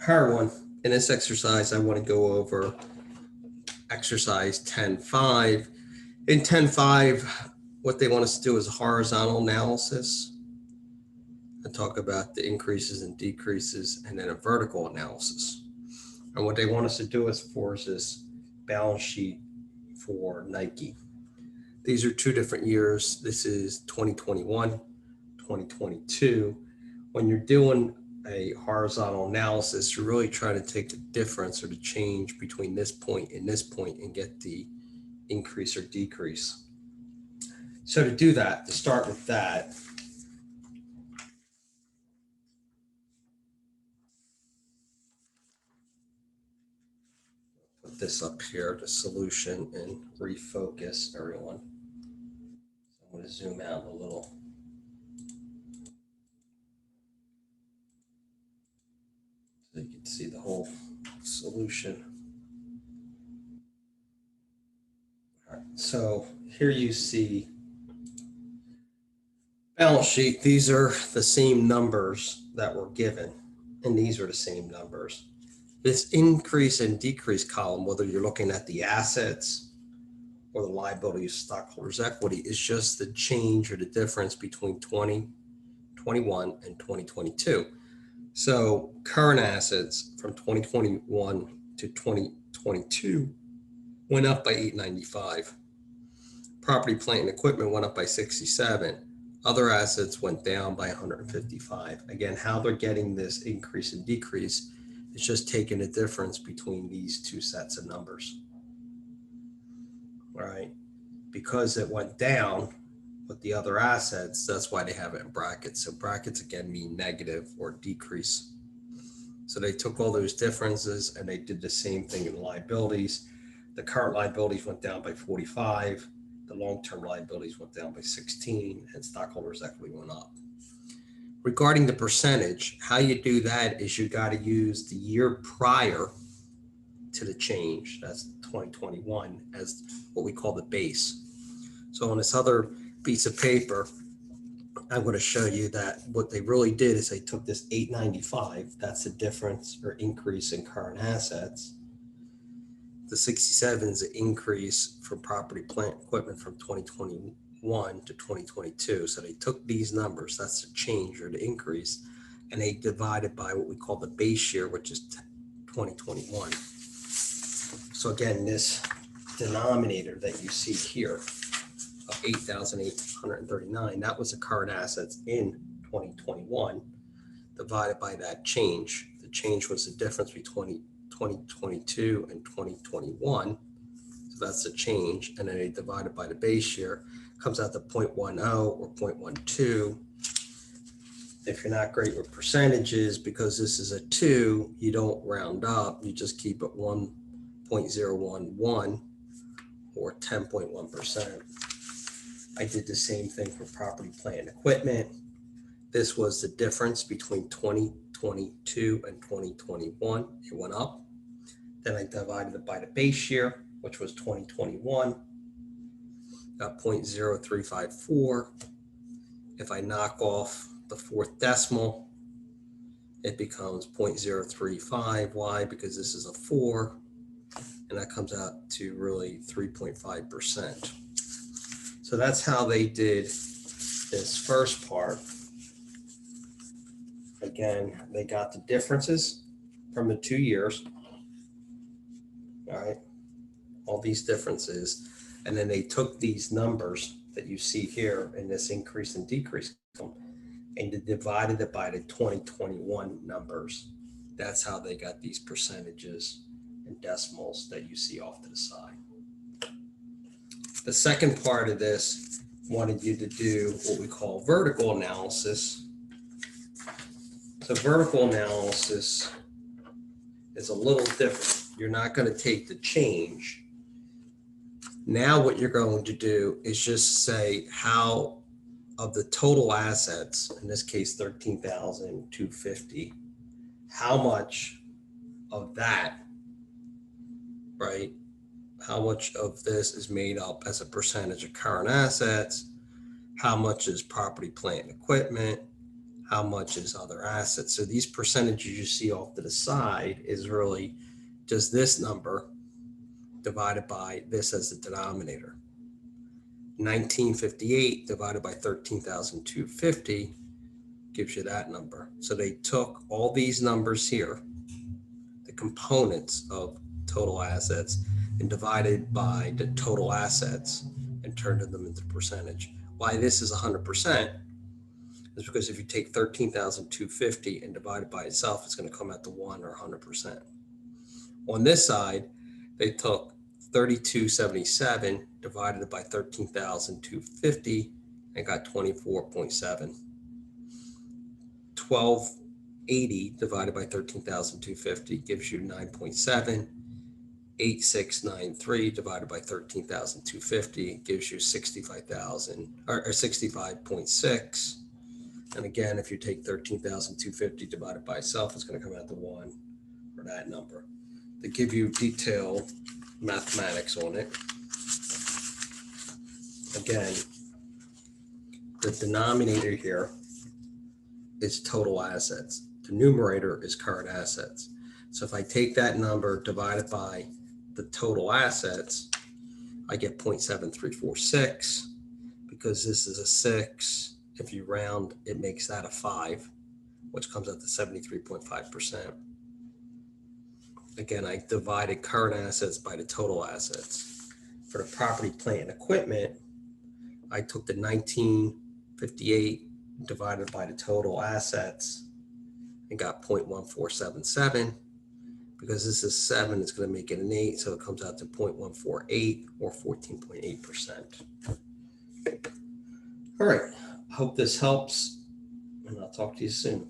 Hi everyone. In this exercise, I want to go over exercise 10.5. In 10.5, what they want us to do is horizontal analysis and talk about the increases and decreases, and then a vertical analysis. And what they want us to do is for this balance sheet for Nike. These are two different years. This is 2021, 2022. When you're doing a horizontal analysis, you're really trying to take the difference or the change between this point and this point and get the increase or decrease. So to do that, to start with that, put this up here, the solution, and refocus everyone. So I'm going to zoom out a little. So you can see the whole solution. All right, so here you see balance sheet. These are the same numbers that were given, and these are the same numbers. This increase and decrease column, whether you're looking at the assets or the liabilities, stockholders' equity, is just the change or the difference between 2021 and 2022. So current assets from 2021 to 2022 went up by 895. Property, plant, and equipment went up by 67. Other assets went down by 155. Again, how they're getting this increase and decrease is just taking the difference between these two sets of numbers. All right. Because it went down with the other assets, that's why they have it in brackets. So brackets again mean negative or decrease. So they took all those differences and they did the same thing in liabilities. The current liabilities went down by 45. The long-term liabilities went down by 16, and stockholders' equity went up. Regarding the percentage, how you do that is you got to use the year prior to the change, that's 2021, as what we call the base. So on this other piece of paper, I'm going to show you that what they really did is they took this 895, that's the difference or increase in current assets. The 67 is an increase for property, plant, equipment from 2021 to 2022. So they took these numbers, that's the change or the increase, and they divided by what we call the base year, which is 2021. So again, this denominator that you see here of 8,839, that was the current assets in 2021 divided by that change. The change was the difference between 2022 and 2021. So that's the change. And then they divided by the base year, comes out to 0.10 or 0.12. If you're not great with percentages, because this is a 2, you don't round up, you just keep it 1.011 or 10.1%. I did the same thing for property, plant, and equipment. This was the difference between 2022 and 2021. It went up. Then I divided it by the base year, which was 2021, got 0.0354. If I knock off the fourth decimal, it becomes 0.035. Why? Because this is a 4, and that comes out to really 3.5%. So that's how they did this first part. Again, they got the differences from the 2 years. All right, all these differences, and then they took these numbers that you see here in this increase and decrease and they divided it by the 2021 numbers. That's how they got these percentages and decimals that you see off to the side. The second part of this wanted you to do what we call vertical analysis. So vertical analysis is a little different. You're not going to take the change. Now what you're going to do is just say how of the total assets, in this case 13,250, how much of that, right? How much of this is made up as a percentage of current assets? How much is property, plant, and equipment? how much is other assets. So these percentages you see off to the side is really just this number divided by this as the denominator. 1958 divided by 13,250 gives you that number. So they took all these numbers here, the components of total assets, and divided by the total assets and turned them into percentage. Why this is 100% is because if you take 13,250 and divide it by itself, it's going to come out to 1 or 100%. On this side, they took 3277 divided by 13,250 and got 24.7. 1280 divided by 13,250 gives you 9.7. 8693 divided by 13,250 gives you 65,000 or 65.6. And again, if you take 13,250 divided by itself, it's going to come out to 1 for that number. They give you detailed mathematics on it. Again, the denominator here is total assets. The numerator is current assets. So if I take that number, divide it by the total assets, I get 0.7346. Because this is a 6, if you round, it makes that a 5, which comes out to 73.5%. Again, I divided current assets by the total assets. For the property, plant, and equipment, I took the 1958 divided by the total assets and got 0.1477. Because this is 7, it's going to make it an 8, so it comes out to 0.148 or 14.8%. All right, hope this helps, and I'll talk to you soon.